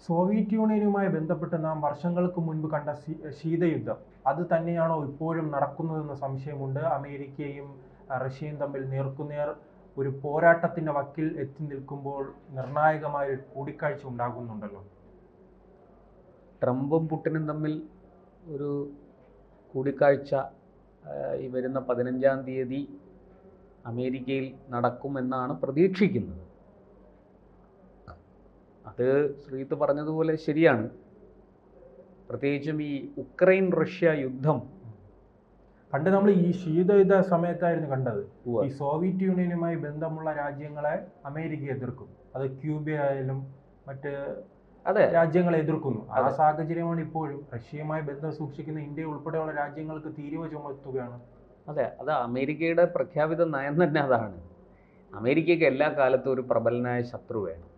Soviet യൂണിയനുമായി ബന്ധപ്പെട്ട് നാം വർഷങ്ങൾക്ക് മുൻപ് കണ്ട ശീതയുദ്ധം അത് തന്നെയാണോ ഇപ്പോഴും നടക്കുന്നതെന്ന സംശയമുണ്ട്. അമേരിക്കയും റഷ്യയും തമ്മിൽ നേർക്കുനേർ ഒരു പോരാട്ടത്തിന്റെ വക്കിൽ എത്തി നിൽക്കുമ്പോൾ നിർണായകമായ ഒരു കൂടിക്കാഴ്ച ഉണ്ടാകുന്നുണ്ടല്ലോ. ട്രംപും പുടിനും തമ്മിൽ ഒരു കൂടിക്കാഴ്ച ഈ വരുന്ന 15-ാം തീയതി അമേരിക്കയിൽ നടക്കുമെന്നാണ് പ്രതീക്ഷിക്കുന്നത്. അത് ശ്രീത്ത് പറഞ്ഞതുപോലെ ശരിയാണ്. പ്രത്യേകിച്ചും ഈ ഉക്രൈൻ റഷ്യ യുദ്ധം പണ്ട് നമ്മൾ ഈ ശീതയുദ്ധ സമയത്തായിരുന്നു കണ്ടത്. ഈ സോവിയറ്റ് യൂണിയനുമായി ബന്ധമുള്ള രാജ്യങ്ങളെ അമേരിക്ക എതിർക്കും. അത് ക്യൂബ ആയാലും മറ്റ് രാജ്യങ്ങളെ എതിർക്കുന്നു. ആ സാഹചര്യമാണ് ഇപ്പോഴും. റഷ്യയുമായി ബന്ധം സൂക്ഷിക്കുന്ന ഇന്ത്യ ഉൾപ്പെടെയുള്ള രാജ്യങ്ങൾക്ക് തീരുവ ചുമത്തുകയാണ്. അത് അമേരിക്കയുടെ പ്രഖ്യാപിത നയം തന്നെ അതാണ്. അമേരിക്കയ്ക്ക് എല്ലാ കാലത്തും ഒരു പ്രബലനായ ശത്രു വേണം.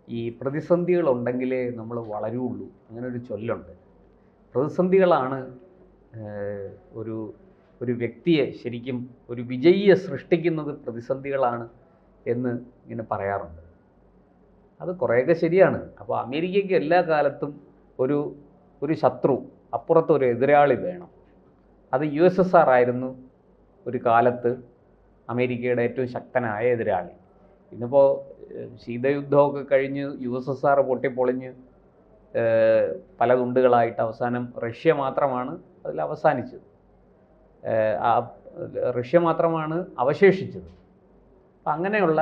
ഈ പ്രതിസന്ധികളുണ്ടെങ്കിലേ നമ്മൾ വളരുള്ളൂ, അങ്ങനെ ഒരു ചൊല്ലുണ്ട്. പ്രതിസന്ധികളാണ് ഒരു വ്യക്തിയെ ശരിക്കും ഒരു വിജയിയെ സൃഷ്ടിക്കുന്നത് പ്രതിസന്ധികളാണ് എന്ന് ഇങ്ങനെ പറയാറുണ്ട്. അത് കുറേയൊക്കെ ശരിയാണ്. അപ്പോൾ അമേരിക്കയ്ക്ക് എല്ലാ കാലത്തും ഒരു ശത്രു, അപ്പുറത്തൊരു എതിരാളി വേണം. അത് USSR ആയിരുന്നു ഒരു കാലത്ത് അമേരിക്കയുടെ ഏറ്റവും ശക്തനായ എതിരാളി. ഇന്നിപ്പോൾ ശീതയുദ്ധമൊക്കെ കഴിഞ്ഞ് USSR പൊട്ടിപ്പൊളിഞ്ഞ് പല തുണ്ടുകളായിട്ട് അവസാനം റഷ്യ മാത്രമാണ് അതിൽ അവസാനിച്ചത്. റഷ്യ മാത്രമാണ് അവശേഷിച്ചത്. അപ്പം അങ്ങനെയുള്ള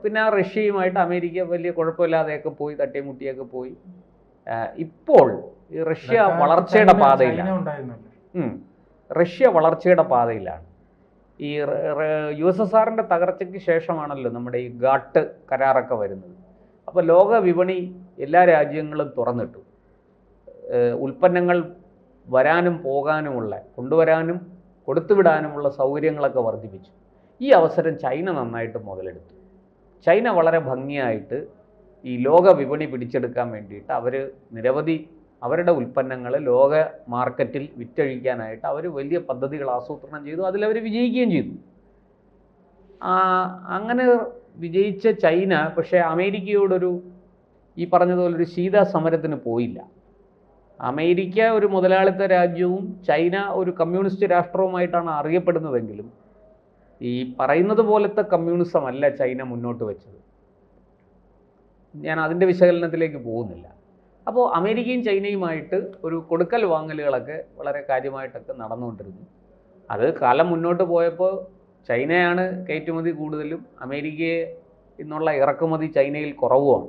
പിന്നെ ആ റഷ്യയുമായിട്ട് അമേരിക്ക വലിയ കുഴപ്പമില്ലാതെയൊക്കെ പോയി, തട്ടിമുട്ടിയൊക്കെ പോയി. ഇപ്പോൾ ഈ റഷ്യ വളർച്ചയുടെ പാതയിലാണ്. റഷ്യ വളർച്ചയുടെ പാതയിലാണ്. ഈ USSRന്റെ തകർച്ചയ്ക്ക് ശേഷമാണല്ലോ നമ്മുടെ ഈ ഗാട്ട് കരാറൊക്കെ വരുന്നത്. അപ്പോൾ ലോക വിപണി എല്ലാ രാജ്യങ്ങളും തുറന്നിട്ടു. ഉൽപ്പന്നങ്ങൾ വരാനും പോകാനുമുള്ള, കൊണ്ടുവരാനും കൊടുത്തുവിടാനുമുള്ള സൗകര്യങ്ങളൊക്കെ വർദ്ധിപ്പിച്ചു. ഈ അവസരം ചൈന നന്നായിട്ട് മുതലെടുത്തു. ചൈന വളരെ ഭംഗിയായിട്ട് ഈ ലോക വിപണി പിടിച്ചെടുക്കാൻ വേണ്ടിയിട്ട് നിരവധി അവരുടെ ഉൽപ്പന്നങ്ങൾ ലോക മാർക്കറ്റിൽ വിറ്റഴിക്കാനായിട്ട് അവർ വലിയ പദ്ധതികൾ ആസൂത്രണം ചെയ്തു. അതിലവർ വിജയിക്കുകയും ചെയ്തു. അങ്ങനെ വിജയിച്ച ചൈന പക്ഷേ അമേരിക്കയോടൊരു ഈ പറഞ്ഞതുപോലൊരു ശീത സമരത്തിന് പോയില്ല. അമേരിക്ക ഒരു മുതലാളിത്ത രാജ്യവും ചൈന ഒരു കമ്മ്യൂണിസ്റ്റ് രാഷ്ട്രവുമായിട്ടാണ് അറിയപ്പെടുന്നതെങ്കിലും ഈ പറയുന്നത് പോലത്തെ കമ്മ്യൂണിസം അല്ല ചൈന മുന്നോട്ട് വെച്ചത്. ഞാൻ അതിൻ്റെ വിശകലനത്തിലേക്ക് പോകുന്നില്ല. അപ്പോൾ അമേരിക്കയും ചൈനയുമായിട്ട് ഒരു കൊടുക്കൽ വാങ്ങലുകളൊക്കെ വളരെ കാര്യമായിട്ടൊക്കെ നടന്നുകൊണ്ടിരുന്നു. അത് കാലം മുന്നോട്ട് പോയപ്പോൾ ചൈനയാണ് കയറ്റുമതി കൂടുതലും, അമേരിക്കയെ ഇന്നുള്ള ഇറക്കുമതി ചൈനയിൽ കുറവുമാണ്.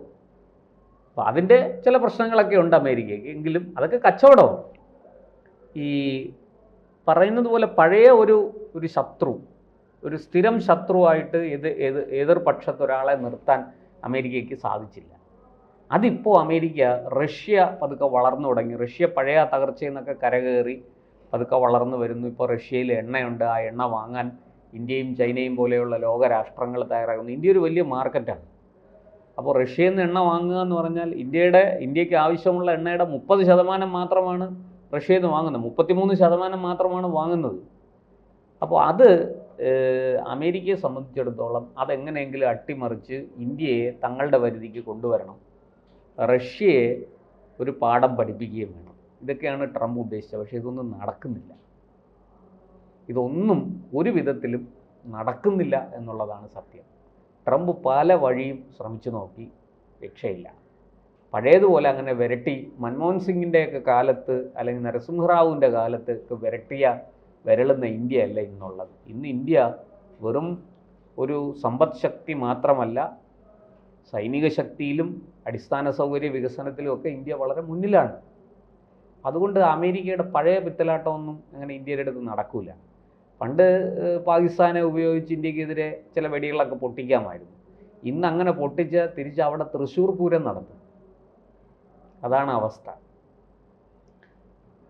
അപ്പോൾ അതിൻ്റെ ചില പ്രശ്നങ്ങളൊക്കെ ഉണ്ട് അമേരിക്കയ്ക്ക്. എങ്കിലും അതൊക്കെ കച്ചവടമാണ്. ഈ പറയുന്നത് പോലെ പഴയ ഒരു ശത്രു, ഒരു സ്ഥിരം ശത്രുവായിട്ട് എതിർപക്ഷത്തൊരാളെ നിർത്താൻ അമേരിക്കയ്ക്ക് സാധിച്ചില്ല. അതിപ്പോൾ അമേരിക്ക റഷ്യ പതുക്കെ വളർന്നു തുടങ്ങി. റഷ്യ പഴയ തകർച്ചയിൽ നിന്നൊക്കെ കരകയറി പതുക്കെ വളർന്നു വരുന്നു. ഇപ്പോൾ റഷ്യയിൽ എണ്ണയുണ്ട്. ആ എണ്ണ വാങ്ങാൻ ഇന്ത്യയും ചൈനയും പോലെയുള്ള ലോകരാഷ്ട്രങ്ങൾ തയ്യാറാകുന്നു. ഇന്ത്യ ഒരു വലിയ മാർക്കറ്റാണ്. അപ്പോൾ റഷ്യയിൽ നിന്ന് എണ്ണ വാങ്ങുക എന്ന് പറഞ്ഞാൽ ഇന്ത്യക്ക് ആവശ്യമുള്ള എണ്ണയുടെ 30% മാത്രമാണ് റഷ്യയിൽ നിന്ന് വാങ്ങുന്നത്. 33% മാത്രമാണ് വാങ്ങുന്നത്. അപ്പോൾ അത് അമേരിക്കയെ സംബന്ധിച്ചിടത്തോളം അതെങ്ങനെയെങ്കിലും അട്ടിമറിച്ച് ഇന്ത്യയെ തങ്ങളുടെ പരിധിക്ക് കൊണ്ടുവരണം, റഷ്യയെ ഒരു പാഠം പഠിപ്പിക്കുകയും വേണം. ഇതൊക്കെയാണ് ട്രംപ് ഉദ്ദേശിച്ചത്. പക്ഷേ ഇതൊന്നും നടക്കുന്നില്ല. ഇതൊന്നും ഒരു വിധത്തിലും നടക്കുന്നില്ല എന്നുള്ളതാണ് സത്യം. ട്രംപ് പല വഴിയും ശ്രമിച്ചു നോക്കി, രക്ഷയില്ല. പഴയതുപോലെ അങ്ങനെ മൻമോഹൻ സിംഗിൻ്റെയൊക്കെ കാലത്ത് അല്ലെങ്കിൽ നരസിംഹറാവുവിൻ്റെ കാലത്ത് വിരളുന്ന ഇന്ത്യ അല്ല ഇന്നുള്ളത്. ഇന്ന് ഇന്ത്യ വെറും ഒരു സമ്പദ് ശക്തി മാത്രമല്ല, സൈനിക ശക്തിയിലും അടിസ്ഥാന സൗകര്യ വികസനത്തിലും ഒക്കെ ഇന്ത്യ വളരെ മുന്നിലാണ്. അതുകൊണ്ട് അമേരിക്കയുടെ പഴയ പിത്തലാട്ടമൊന്നും അങ്ങനെ ഇന്ത്യയുടെ അടുത്ത് നടക്കില്ല. പണ്ട് പാകിസ്ഥാനെ ഉപയോഗിച്ച് ഇന്ത്യക്കെതിരെ ചില വെടികളൊക്കെ പൊട്ടിക്കാമായിരുന്നു. ഇന്ന് അങ്ങനെ തിരിച്ച് അവിടെ തൃശ്ശൂർ പൂരം നടത്തും. അതാണ് അവസ്ഥ.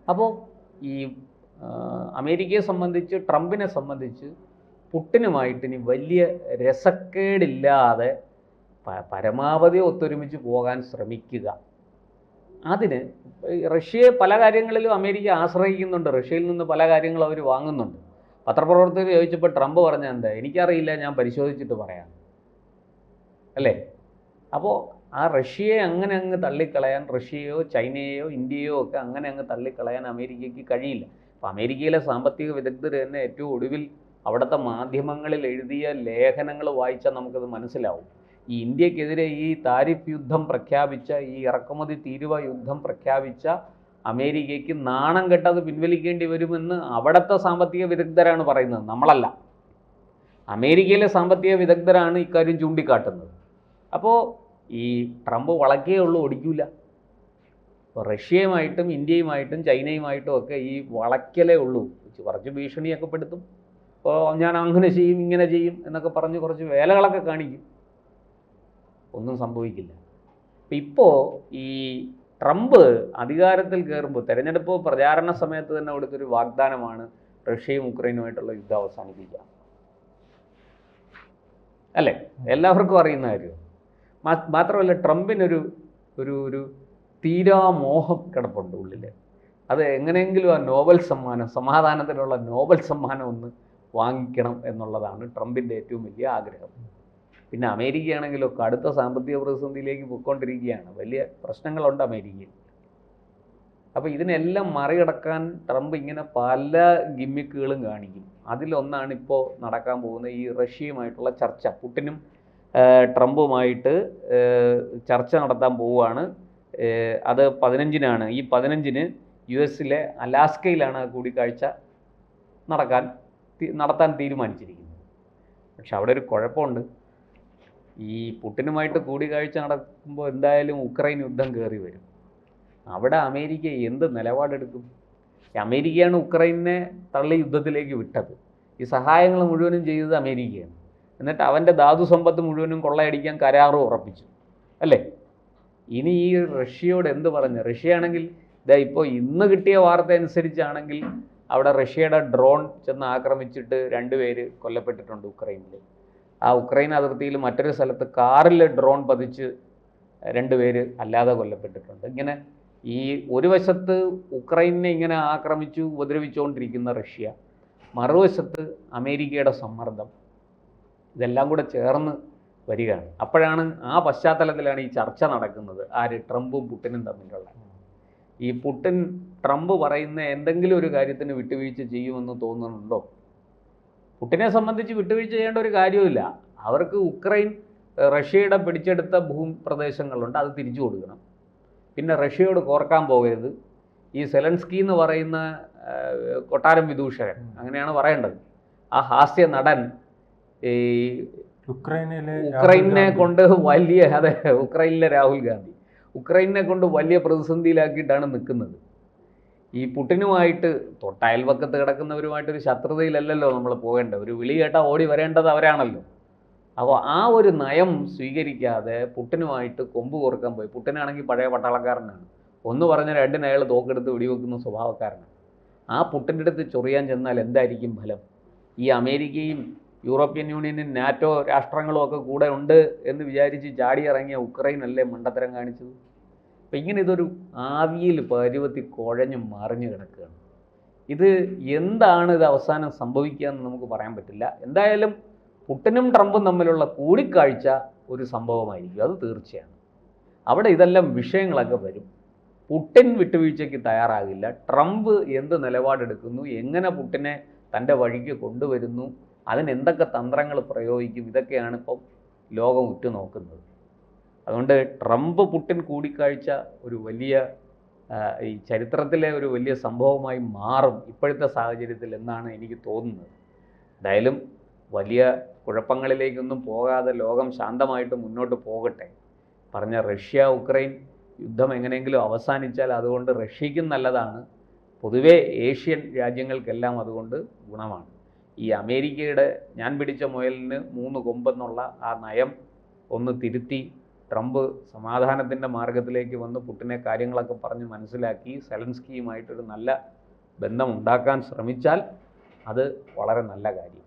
അപ്പോൾ ഈ അമേരിക്കയെ സംബന്ധിച്ച്, ട്രംപിനെ സംബന്ധിച്ച് പുടിനുമായിട്ട് ഇനി വലിയ രസക്കേടില്ലാതെ പരമാവധി ഒത്തൊരുമിച്ച് പോകാൻ ശ്രമിക്കുക. അതിന് റഷ്യയെ പല കാര്യങ്ങളിലും അമേരിക്ക ആശ്രയിക്കുന്നുണ്ട്. റഷ്യയിൽ നിന്ന് പല കാര്യങ്ങളും അവർ വാങ്ങുന്നുണ്ട്. പത്രപ്രവർത്തകർ ചോദിച്ചപ്പോൾ ട്രംപ് പറഞ്ഞ എന്താ, എനിക്കറിയില്ല, ഞാൻ പരിശോധിച്ചിട്ട് പറയാം, അല്ലേ? അപ്പോൾ ആ റഷ്യയെ അങ്ങനെ അങ്ങ് തള്ളിക്കളയാൻ, റഷ്യയോ ചൈനയെയോ ഇന്ത്യയോ ഒക്കെ അങ്ങനെ അങ്ങ് തള്ളിക്കളയാൻ അമേരിക്കയ്ക്ക് കഴിയില്ല. അപ്പോൾ അമേരിക്കയിലെ സാമ്പത്തിക വിദഗ്ധർ തന്നെ ഏറ്റവും ഒടുവിൽ അവിടുത്തെ മാധ്യമങ്ങളിൽ എഴുതിയ ലേഖനങ്ങൾ വായിച്ചാൽ നമുക്കത് മനസ്സിലാവും. ഈ ഇന്ത്യക്കെതിരെ ഈ താരിഫ് യുദ്ധം പ്രഖ്യാപിച്ച, ഈ ഇറക്കുമതി തീരുവ യുദ്ധം പ്രഖ്യാപിച്ച അമേരിക്കയ്ക്ക് നാണം കെട്ടത് പിൻവലിക്കേണ്ടി വരുമെന്ന് അവിടുത്തെ സാമ്പത്തിക വിദഗ്ധരാണ് പറയുന്നത്, നമ്മളല്ല. അമേരിക്കയിലെ സാമ്പത്തിക വിദഗ്ധരാണ് ഇക്കാര്യം ചൂണ്ടിക്കാട്ടുന്നത്. അപ്പോൾ ഈ ട്രംപ് വളക്കേ ഉള്ളൂ, ഒടിക്കൂല. ഇപ്പോൾ റഷ്യയുമായിട്ടും ഇന്ത്യയുമായിട്ടും ചൈനയുമായിട്ടും ഒക്കെ ഈ വളയ്ക്കലേ ഉള്ളൂ. കുറച്ച് ഭീഷണിയൊക്കെ പെടുത്തും. അപ്പോൾ ഞാൻ അങ്ങനെ ചെയ്യും ഇങ്ങനെ ചെയ്യും എന്നൊക്കെ പറഞ്ഞ് കുറച്ച് വേലകളൊക്കെ കാണിക്കും, ഒന്നും സംഭവിക്കില്ല. ഇപ്പോൾ ഈ ട്രംപ് അധികാരത്തിൽ കയറുമ്പോൾ തെരഞ്ഞെടുപ്പ് പ്രചാരണ സമയത്ത് തന്നെ കൊടുത്തൊരു വാഗ്ദാനമാണ് റഷ്യയും ഉക്രൈനുമായിട്ടുള്ള യുദ്ധം അവസാനിപ്പിക്കുക, അല്ലേ? എല്ലാവർക്കും അറിയുന്ന കാര്യം. മാത്രമല്ല ട്രംപിനൊരു ഒരു ഒരു തീരാമോഹം കിടപ്പുണ്ട് ഉള്ളിൽ. അത് എങ്ങനെയെങ്കിലും ആ നോബൽ സമ്മാനം, സമാധാനത്തിനുള്ള നോബൽ സമ്മാനം ഒന്ന് വാങ്ങിക്കണം എന്നുള്ളതാണ് ട്രംപിൻ്റെ ഏറ്റവും വലിയ ആഗ്രഹം. പിന്നെ അമേരിക്കയാണെങ്കിലോ കടുത്ത സാമ്പത്തിക പ്രതിസന്ധിയിലേക്ക് പോയിക്കൊണ്ടിരിക്കുകയാണ്. വലിയ പ്രശ്നങ്ങളുണ്ട് അമേരിക്കയിൽ. അപ്പോൾ ഇതിനെല്ലാം മറികടക്കാൻ ട്രംപ് ഇങ്ങനെ പല ഗിമ്മിക്കുകളും കാണിക്കും. അതിലൊന്നാണ് ഇപ്പോൾ നടക്കാൻ പോകുന്ന ഈ റഷ്യയുമായിട്ടുള്ള ചർച്ച. പുടിനും ട്രംപുമായിട്ട് ചർച്ച നടത്താൻ പോവുകയാണ്. അത് 15-നാണ്. ഈ 15-ന് US-ലെ അലാസ്കയിലാണ് കൂടിക്കാഴ്ച നടത്താൻ തീരുമാനിച്ചിരിക്കുന്നത്. പക്ഷെ അവിടെ ഒരു കുഴപ്പമുണ്ട്. ഈ പുടിനുമായിട്ട് കൂടിക്കാഴ്ച നടക്കുമ്പോൾ എന്തായാലും ഉക്രൈൻ യുദ്ധം കയറി വരും. അവിടെ അമേരിക്ക എന്ത് നിലപാടെടുക്കും? അമേരിക്കയാണ് ഉക്രൈനെ തള്ളി യുദ്ധത്തിലേക്ക് വിട്ടത്. ഈ സഹായങ്ങൾ മുഴുവനും ചെയ്തത് അമേരിക്കയാണ്. എന്നിട്ട് അവൻ്റെ ധാതു സമ്പത്ത് മുഴുവനും കൊള്ളയടിക്കാൻ കരാറ് ഉറപ്പിച്ചു, അല്ലേ? ഇനി ഈ റഷ്യയോട് എന്ത് പറഞ്ഞ്? റഷ്യയാണെങ്കിൽ ഇപ്പോൾ ഇന്ന് കിട്ടിയ വാർത്ത അനുസരിച്ചാണെങ്കിൽ അവിടെ റഷ്യയുടെ ഡ്രോൺ ചെന്ന് ആക്രമിച്ചിട്ട് 2 പേര് കൊല്ലപ്പെട്ടിട്ടുണ്ട് ഉക്രൈനിൽ. ആ ഉക്രൈൻ അതിർത്തിയിൽ മറ്റൊരു സ്ഥലത്ത് കാറിൽ ഡ്രോൺ പതിച്ച് 2 പേര് അല്ലാതെ കൊല്ലപ്പെട്ടിട്ടുണ്ട്. ഇങ്ങനെ ഈ ഒരു വശത്ത് ഉക്രൈനെ ഇങ്ങനെ ആക്രമിച്ചു ഉപദ്രവിച്ചുകൊണ്ടിരിക്കുന്ന റഷ്യ, മറുവശത്ത് അമേരിക്കയുടെ സമ്മർദ്ദം, ഇതെല്ലാം കൂടെ ചേർന്ന് വരികയാണ്. അപ്പോഴാണ് ആ പശ്ചാത്തലത്തിലാണ് ഈ ചർച്ച നടക്കുന്നത്. ആര്? ട്രംപും പുടിനും തമ്മിലുള്ള. ഈ പുടിൻ ട്രംപ് പറയുന്ന എന്തെങ്കിലും ഒരു കാര്യത്തിന് വിട്ടുവീഴ്ച ചെയ്യുമെന്ന് തോന്നുന്നുണ്ടോ? പുടിനെ സംബന്ധിച്ച് വിട്ടുവീഴ്ച ചെയ്യേണ്ട ഒരു കാര്യവുമില്ല. അവർക്ക് ഉക്രൈൻ റഷ്യയുടെ പിടിച്ചെടുത്ത ഭൂപ്രദേശങ്ങളുണ്ട്, അത് തിരിച്ചു കൊടുക്കണം. പിന്നെ റഷ്യയോട് കോർക്കാൻ പോകരുത്. ഈ സെലൻസ്കി എന്ന് പറയുന്ന കൊട്ടാരം വിദൂഷകൻ, അങ്ങനെയാണ് പറയേണ്ടത്, ആ ഹാസ്യ നടൻ ഈ ഉക്രൈനെ കൊണ്ട് വലിയ, അതെ, ഉക്രൈനിലെ രാഹുൽ ഗാന്ധി ഉക്രൈനെ കൊണ്ട് വലിയ പ്രതിസന്ധിയിലാക്കിയിട്ടാണ് നിൽക്കുന്നത്. ഈ പുടിനുമായിട്ട് തൊട്ടയൽവക്കത്ത് കിടക്കുന്നവരുമായിട്ടൊരു ശത്രുതയിലല്ലല്ലോ നമ്മൾ പോകേണ്ടത്. ഒരു വിളി കേട്ടാൽ ഓടി വരേണ്ടത് അവരാണല്ലോ. അപ്പോൾ ആ ഒരു നയം സ്വീകരിക്കാതെ പുടിനുമായിട്ട് കൊമ്പ് കോർക്കാൻ പോയി. പുടിനാണെങ്കിൽ പഴയ പട്ടാളക്കാരനാണ്. ഒന്ന് പറഞ്ഞ 2 അയാൾ തോക്കെടുത്ത് വെടിവെക്കുന്ന സ്വഭാവക്കാരനാണ്. ആ പുടിൻ്റെ അടുത്ത് ചൊറിയാൻ ചെന്നാൽ എന്തായിരിക്കും ഫലം? ഈ അമേരിക്കയും യൂറോപ്യൻ യൂണിയനും നാറ്റോ രാഷ്ട്രങ്ങളും ഒക്കെ കൂടെ ഉണ്ട് എന്ന് വിചാരിച്ച് ചാടിയിറങ്ങിയ ഉക്രൈനല്ലേ മണ്ടത്തരം കാണിച്ചത്? അപ്പം ഇങ്ങനെ ഇതൊരു ആവിയിൽ പരുവത്തി കുഴഞ്ഞു മറിഞ്ഞു കിടക്കുകയാണ്. ഇത് എന്താണ് ഇത് അവസാനം സംഭവിക്കുക എന്ന് നമുക്ക് പറയാൻ പറ്റില്ല. എന്തായാലും പുടിനും ട്രംപും തമ്മിലുള്ള കൂടിക്കാഴ്ച ഒരു സംഭവമായിരിക്കും, അത് തീർച്ചയാണ്. അവിടെ ഇതെല്ലാം വിഷയങ്ങളൊക്കെ വരും. പുടിൻ വിട്ടുവീഴ്ചയ്ക്ക് തയ്യാറാകില്ല. ട്രംപ് എന്ത് നിലപാടെടുക്കുന്നു, എങ്ങനെ പുടിനെ തൻ്റെ വഴിക്ക് കൊണ്ടുവരുന്നു, അതിനെന്തൊക്കെ തന്ത്രങ്ങൾ പ്രയോഗിക്കും, ഇതൊക്കെയാണ് ഇപ്പം ലോകം ഉറ്റുനോക്കുന്നത്. അതുകൊണ്ട് ട്രംപ് പുടിൻ കൂടിക്കാഴ്ച ഒരു വലിയ ഈ ചരിത്രത്തിലെ ഒരു വലിയ സംഭവമായി മാറും ഇപ്പോഴത്തെ സാഹചര്യത്തിൽ എന്നാണ് എനിക്ക് തോന്നുന്നത്. എന്തായാലും വലിയ കുഴപ്പങ്ങളിലേക്കൊന്നും പോകാതെ ലോകം ശാന്തമായിട്ട് മുന്നോട്ട് പോകട്ടെ. പറഞ്ഞ റഷ്യ ഉക്രൈൻ യുദ്ധം എങ്ങനെയെങ്കിലും അവസാനിച്ചാൽ അതുകൊണ്ട് റഷ്യയ്ക്കും നല്ലതാണ്, പൊതുവേ ഏഷ്യൻ രാജ്യങ്ങൾക്കെല്ലാം അതുകൊണ്ട് ഗുണമാണ്. ഈ അമേരിക്കയുടെ ഞാൻ പിടിച്ച മുയലിന് 3 കൊമ്പെന്നുള്ള ആ നയം ഒന്ന് തിരുത്തി ട്രംപ് സമാധാനത്തിൻ്റെ മാർഗത്തിലേക്ക് വന്ന് പുടിനെ കാര്യങ്ങളൊക്കെ പറഞ്ഞ് മനസ്സിലാക്കി സെലൻസ്കിയുമായിട്ടൊരു നല്ല ബന്ധം ഉണ്ടാക്കാൻ ശ്രമിച്ചാൽ അത് വളരെ നല്ല കാര്യം.